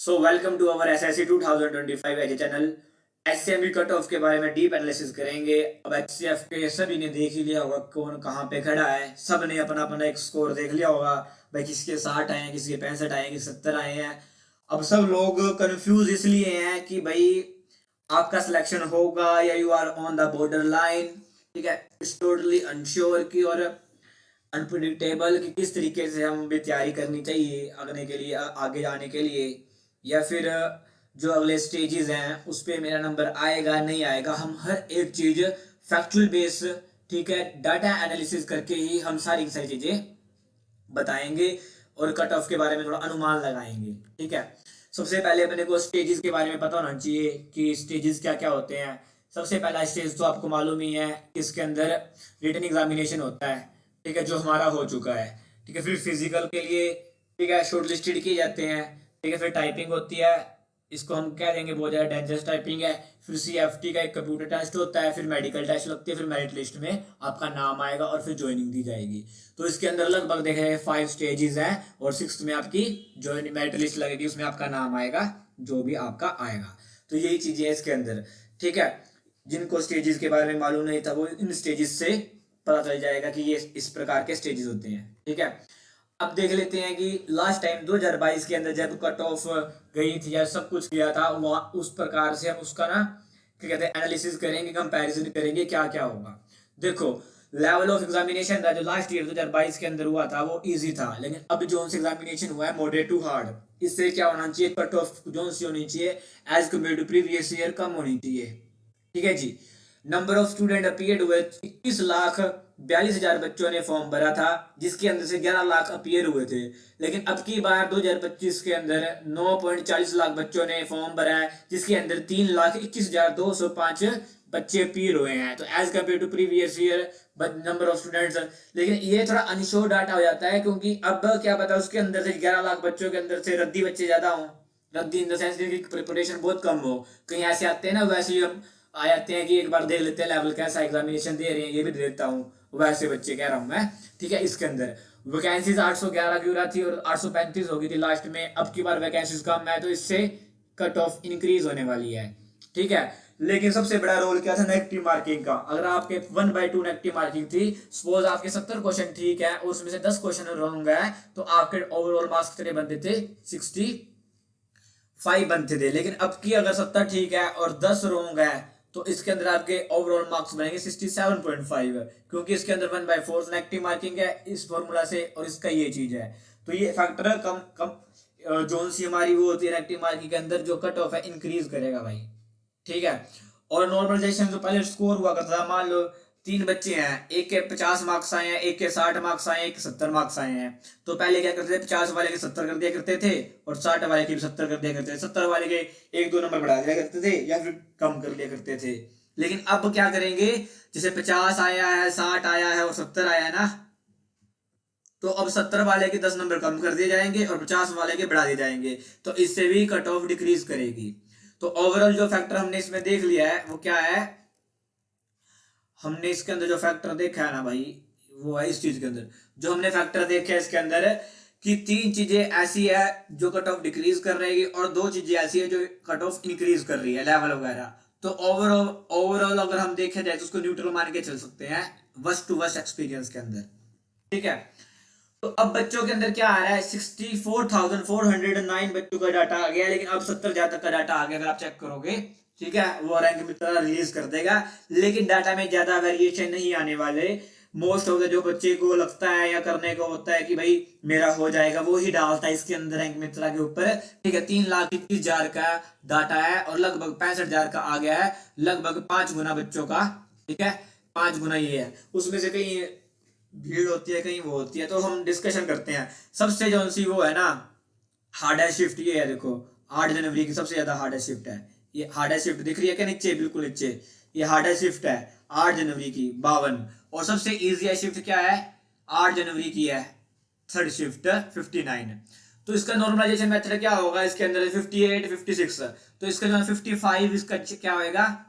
So welcome to our SSC 2025 edge channel. HCMB cut off के बारे में deep analysis करेंगे। अब एचसीएफ के सभी ने देख ही लिया होगा कौन कहाँ पे खड़ा है। सब ने अपना अपना एक स्कोर देख लिया होगा। भाई किसके 60 आए हैं, किसके 65 आए हैं, किसके 70 आए हैं। अब सब लोग कंफ्यूज इसलिए हैं कि भाई आपका सिलेक्शन होगा या you are on the border line. ठीक है, इट्स टोटली अनश्योर की और अनप्रिडिक्टेबल कि किस तरीके से हम भी तैयारी करनी चाहिए आगे के लिए, आगे जाने के लिए, या फिर जो अगले स्टेजेस हैं उस पर मेरा नंबर आएगा नहीं आएगा। हम हर एक चीज़ फैक्चुअल बेस, ठीक है, डाटा एनालिसिस करके ही हम सारी की सारी चीज़ें बताएंगे और कट ऑफ के बारे में थोड़ा अनुमान लगाएंगे। ठीक है, सबसे पहले अपने को स्टेजेस के बारे में पता होना चाहिए कि स्टेजेस क्या क्या होते हैं। सबसे पहला स्टेज तो आपको मालूम ही है, इसके अंदर रिटन एग्जामिनेशन होता है। ठीक है, जो हमारा हो चुका है। ठीक है, फिर फिजिकल के लिए, ठीक है, शॉर्ट लिस्टेड किए जाते हैं। ठीक है, फिर टाइपिंग होती है, इसको हम कह देंगे बहुत ज़्यादा डेंजरस टाइपिंग है। फिर सीएफटी का एक कंप्यूटर टेस्ट होता है, फिर मेडिकल टेस्ट लगती है, फिर मेरिट लिस्ट में आपका नाम आएगा और फिर ज्वाइनिंग दी जाएगी। तो इसके अंदर लगभग देखे 5 स्टेजेस हैं और 6th में आपकी ज्वाइनिंग मेरिट लिस्ट लगेगी, उसमें आपका नाम आएगा जो भी आपका आएगा। तो यही चीज़ें हैं इसके अंदर। ठीक है, जिनको स्टेजेस के बारे में मालूम नहीं था वो इन स्टेजेस से पता चल जाएगा कि ये इस प्रकार के स्टेजेस होते हैं। ठीक है, अब देख लेते हैं कि लास्ट टाइम 2022 के अंदर जब कट ऑफ गई थी या सब कुछ किया था वहाँ, उस प्रकार से हम उसका ना क्या कहते हैं एनालिसिस करेंगे, कंपैरिजन करेंगे क्या क्या होगा। देखो, लेवल ऑफ एग्जामिनेशन था जो लास्ट ईयर 2022 के अंदर हुआ था वो इजी था, लेकिन अब जो से एग्जामिनेशन हुआ है मॉडरेट टू हार्ड। इससे क्या होना चाहिए, कट ऑफ जो सी होनी चाहिए as compare to previous year कम होनी चाहिए। ठीक है जी। नंबर ऑफ स्टूडेंट अपीयर्ड हुए 21,42,000 बच्चों ने फॉर्म भरा था, जिसके अंदर से 11 लाख अपीयर हुए थे। लेकिन अब की बार 2025 के अंदर 9.40 लाख बच्चों ने फॉर्म भरा है, जिसके अंदर 3,21,205 बच्चे अपीयर हुए हैं। तो as compare to previous year number of students, लेकिन ये थोड़ा अनश्योर डाटा हो जाता है क्योंकि अब क्या पता उसके अंदर से 11 लाख बच्चों के अंदर से रद्दी बच्चे ज्यादा हों। रद्दी इन द सेंस की प्रिपरेशन बहुत कम हो। कहीं ऐसे आते हैं ना, वैसे ही हम आ जाते हैं कि एक बार देख लेते हैं लेवल कैसा एग्जामिनेशन दे रहे हैं, ये भी दे देता हूँ, वैसे बच्चे कह रहा हूँ मैं। ठीक है, इसके अंदर वैकेंसीज 811 की रहा थी और 835 हो गई थी लास्ट में। अब की बार वैकेंसीज कम है तो इससे कट ऑफ इंक्रीज होने वाली है। ठीक है, लेकिन सबसे बड़ा रोल क्या था, नेगेटिव मार्किंग का। अगर आपके 1/2 नेगेटिव मार्किंग थी, सपोज आपके 70 क्वेश्चन ठीक है और उसमें से 10 क्वेश्चन रॉन्ग है, तो आपके ओवरऑल मार्क्स कितने बनते थे, 65 बनते थे। लेकिन अब की अगर 70 ठीक है और 10 रॉन्ग है तो इसके अंदर आपके ओवरऑल मार्क्स बनेंगे 67.5, क्योंकि इसके अंदर 1/4 नेगेटिव मार्किंग है इस फॉर्मूला से और इसका ये चीज है। तो ये फैक्टर कम कम जोन सी हमारी वो होती है नेगेटिव मार्किंग के अंदर, जो कट ऑफ है इंक्रीज करेगा भाई। ठीक है, और नॉर्मलाइजेशन जो पहले स्कोर हुआ करता था, मान लो 3 बच्चे हैं, एक के 50 मार्क्स आए हैं, एक के 60 मार्क्स आए हैं, एक के 70 मार्क्स आए हैं। तो पहले क्या करते थे, 50 वाले के 70 कर दिया करते थे और 60 वाले के भी 70 कर दिया करते थे। 70 वाले के 1-2 नंबर बढ़ा दिया करते थे या फिर कम कर दिया करते थे। लेकिन अब क्या करेंगे, जैसे 50 आया है, 60 आया है और 70 आया है ना, तो अब 70 वाले के 10 नंबर कम कर दिए जाएंगे और 50 वाले के बढ़ा दिए जाएंगे। तो इससे भी कट ऑफ डिक्रीज करेगी। तो ओवरऑल जो फैक्टर हमने इसमें देख लिया है वो क्या है, हमने इसके अंदर जो फैक्टर देखा है ना भाई, वो है इस चीज के अंदर जो हमने फैक्टर देखा है इसके अंदर कि 3 चीजें ऐसी है जो कट ऑफ डिक्रीज कर रही है और 2 चीजें ऐसी है जो कट ऑफ इंक्रीज कर रही है, लेवल वगैरह। तो ओवरऑल अगर हम देखे जाए तो उसको न्यूट्रल मान के चल सकते हैं वर्स्ट टू वर्स्ट एक्सपीरियंस के अंदर। ठीक है, तो अब बच्चों के अंदर क्या आ रहा है, 64,409 बच्चों का डाटा आ गया, लेकिन अब 70,000 तक का डाटा आ गया अगर आप चेक करोगे। ठीक है, वो रैंक मित्र रिलीज कर देगा, लेकिन डाटा में ज्यादा वेरिएशन नहीं आने वाले। मोस्ट ऑफ द जो बच्चे को लगता है या करने को होता है कि भाई मेरा हो जाएगा, वो ही डालता है इसके अंदर रैंक मित्रा के ऊपर। ठीक है, 3,21,000 का डाटा है और लगभग 65,000 का आ गया है, लगभग 5 गुना बच्चों का। ठीक है, 5 गुना ये है, उसमें से कहीं भीड़ होती है कहीं वो होती है। तो हम डिस्कशन करते हैं। सबसे जो सी वो है ना हार्डेस्ट शिफ्ट ये है, देखो 8 जनवरी की सबसे ज्यादा हार्डेस्ट शिफ्ट है। ये हार्डेस्ट शिफ्ट दिख रही है क्या नीचे, बिल्कुल नीचे, ये हार्डेस्ट शिफ्ट है 8 जनवरी की 52। और सबसे इजी शिफ्ट क्या है, 8 जनवरी की है थर्ड शिफ्ट 59। तो इसका नॉर्मलाइजेशन मेथड क्या होगा, इसके अंदर 58 56, तो इसका जो 55 इसका क्या होगा,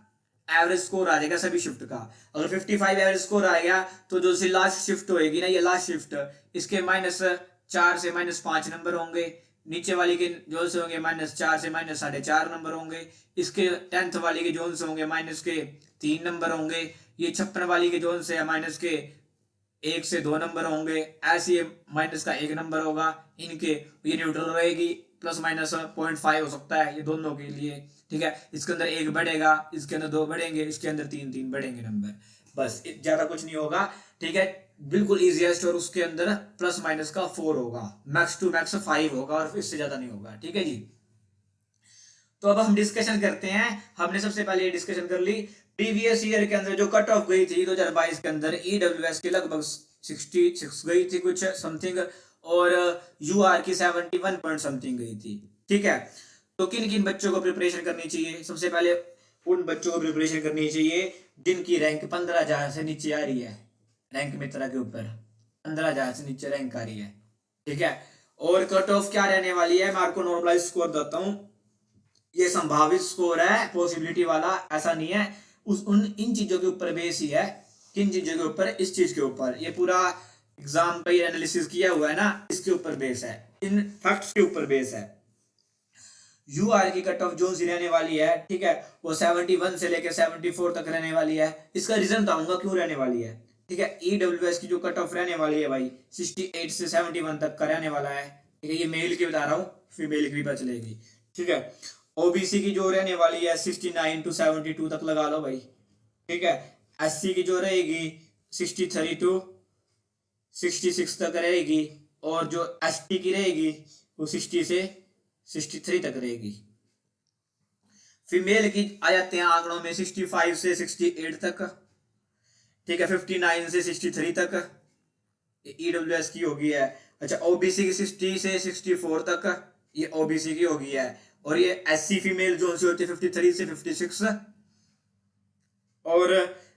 एवरेज स्कोर आ जाएगा सभी शिफ्ट का। अगर 55 एवरेज स्कोर आ गया तो जो सी लास्ट शिफ्ट होएगी ना, ये लास्ट शिफ्ट, इसके -4 से -5 नंबर होंगे। नीचे वाली के जोन से होंगे -4 से -4.5 नंबर होंगे। इसके 10th वाली के जोन से होंगे -3 नंबर होंगे। ये 56 वाली के जोन से -1 से 2 नंबर होंगे। ऐसे ये माइनस का 1 नंबर होगा इनके। ये न्यूट्रल रहेगी, ±0.5 हो सकता है ये दोनों के लिए, ठीक है। इसके अंदर 1 बढ़ेगा, इसके अंदर 2 बढ़ेंगे, इसके अंदर 3 बढ़ेंगे नंबर, बस ज्यादा कुछ नहीं होगा, ठीक है। बिल्कुल इजीएस्ट, और उसके अंदर ±4 होगा, मैक्स टू मैक्स 5 होगा और इससे ज्यादा नहीं होगा, ठीक है जी। तो अब हम डिस्कशन करते हैं। हमने सबसे पहले ये डिस्कशन कर ली प्रीवियस ईयर के अंदर जो कट ऑफ गई थी 2022 के अंदर ईडब्ल्यूएस की लगभग 66 गई थी कुछ समथिंग, और यूआर की 71 पॉइंट समथिंग गई थी, ठीक है। तो किन किन बच्चों को प्रिपरेशन करनी चाहिए? सबसे पहले उन बच्चों को प्रिपरेशन करनी चाहिए जिनकी रैंक 15,000 से नीचे आ रही है, रैंक मित्रा के ऊपर 15,000 से नीचे रैंक आ रही है, ठीक है। और कट ऑफ क्या रहने वाली है, मैं आपको नॉर्मलाइज स्कोर देता हूं। ये संभावित स्कोर है, पॉसिबिलिटी वाला, ऐसा नहीं है। इन चीजों के ऊपर बेस ही है। किन चीजों के ऊपर? इस चीज के ऊपर। ये पूरा एग्जाम का ये एनालिसिस किया हुआ है ना, इसके ऊपर बेस है, इन फैक्ट्स के ऊपर बेस है। यूआर की कट ऑफ जोन सी रहने वाली है, ठीक है, वो 71 से लेकर 74 तक रहने वाली है। इसका रीजन बताऊंगा क्यों रहने वाली है, ठीक है। ईडब्ल्यूएस की जो कट ऑफ रहने वाली है भाई 68 से 71 तक का रहने वाला है, ठीक है। ये मेल की बता रहा हूँ, फीमेल की भी पता चलेगी, ठीक है। ओबीसी की जो रहने वाली है 69 टू 72 तक लगा लो भाई, ठीक है। एससी की जो रहेगी 63 टू 66 तक रहेगी, और जो एसटी की रहेगी वो 60 से 63 तक रहेगी। फीमेल की आ जाते हैं आंकड़ों में 65 से 68 तक, ठीक है, 59 से 63 तक ईडब्ल्यूएस की होगी है। अच्छा, ओबीसी की 60 से 64 तक ये ओबीसी की होगी है, और ये एससी फीमेल जोन सी होती है 53 से 56, और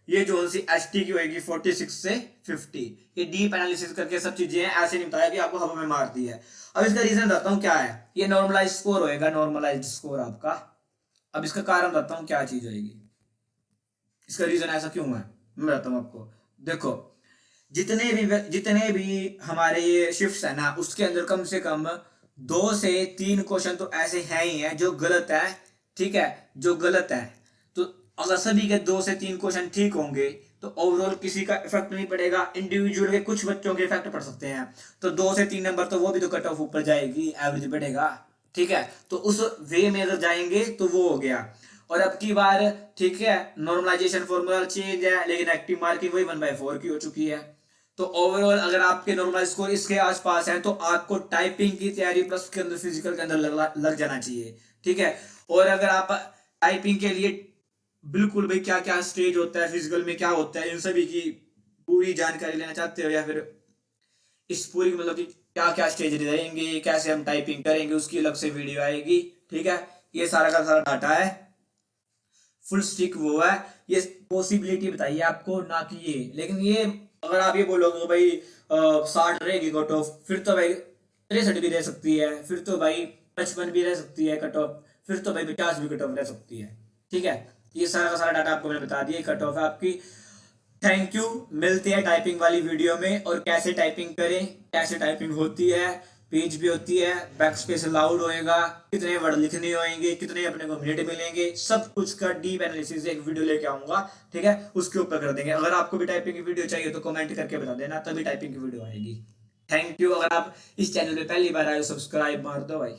ये जोन सी एसटी की होगी 46 से 50। ये डीप एनालिसिस करके सब चीजें हैं, ऐसे नहीं बताया कि आपको हवा में मार दी है। अब इसका रीजन बताता हूँ क्या है। ये नॉर्मलाइज स्कोर होएगा, नॉर्मलाइज्ड स्कोर आपका। अब इसका कारण बताता हूँ क्या चीज होगी, इसका रीजन ऐसा क्यों है मैं बताता हूँ आपको। देखो, जितने भी हमारे ये शिफ्ट्स है ना, उसके अंदर कम से कम 2 से 3 क्वेश्चन तो ऐसे हैं ही हैं जो गलत है, ठीक है, जो गलत है। तो अगर सभी के 2 से 3 क्वेश्चन ठीक होंगे तो ओवरऑल किसी का इफेक्ट नहीं पड़ेगा, इंडिविजुअल के कुछ बच्चों के इफेक्ट पड़ सकते हैं। तो 2 से 3 नंबर तो वो भी तो कट ऑफ ऊपर जाएगी, एवरेज बढ़ेगा, ठीक है। तो उस वे में अगर जाएंगे तो वो हो गया। और अब की बार, ठीक है, नॉर्मलाइजेशन फॉर्मूला चेंज है, लेकिन एक्टिव मार्किंग वही 1/4 की हो चुकी है। तो ओवरऑल अगर आपके नॉर्मल स्कोर इसके आसपास है तो आपको टाइपिंग की तैयारी प्लस के अंदर फिजिकल के अंदर लग जाना चाहिए, ठीक है। और अगर आप टाइपिंग के लिए बिल्कुल भाई क्या क्या स्टेज होता है, फिजिकल में क्या होता है, इन सभी की पूरी जानकारी लेना चाहते हो, या फिर इस पूरी मतलब कि क्या क्या स्टेज रहेंगे, कैसे हम टाइपिंग करेंगे, उसकी अलग से वीडियो आएगी, ठीक है। ये सारा का सारा डाटा है, फुल स्टिक वो है। ये पॉसिबिलिटी बताइए आपको, ना कि ये। लेकिन ये अगर आप ये बोलोगे भाई 60 रहेगी कट ऑफ, फिर तो भाई 63 भी रह सकती है, फिर तो भाई 55 भी रह सकती है कट ऑफ, फिर तो भाई 50 भी कट ऑफ रह सकती है, ठीक है। ये सारा का सारा डाटा आपको मैंने बता दिया, कट ऑफ है आपकी। थैंक यू, मिलते हैं टाइपिंग वाली वीडियो में, और कैसे टाइपिंग करें, कैसे टाइपिंग होती है, पेज भी होती है, बैक स्पेस अलाउड होएगा, कितने वर्ड लिखने होंगे, कितने अपने को मिनट मिलेंगे, सब कुछ का डीप एनालिसिस एक वीडियो लेके आऊंगा, ठीक है, उसके ऊपर कर देंगे। अगर आपको भी टाइपिंग की वीडियो चाहिए तो कमेंट करके बता देना, तभी टाइपिंग की वीडियो आएगी। Thank you. अगर आप इस चैनल पे पहली बार आए, सब्सक्राइब मार दो भाई।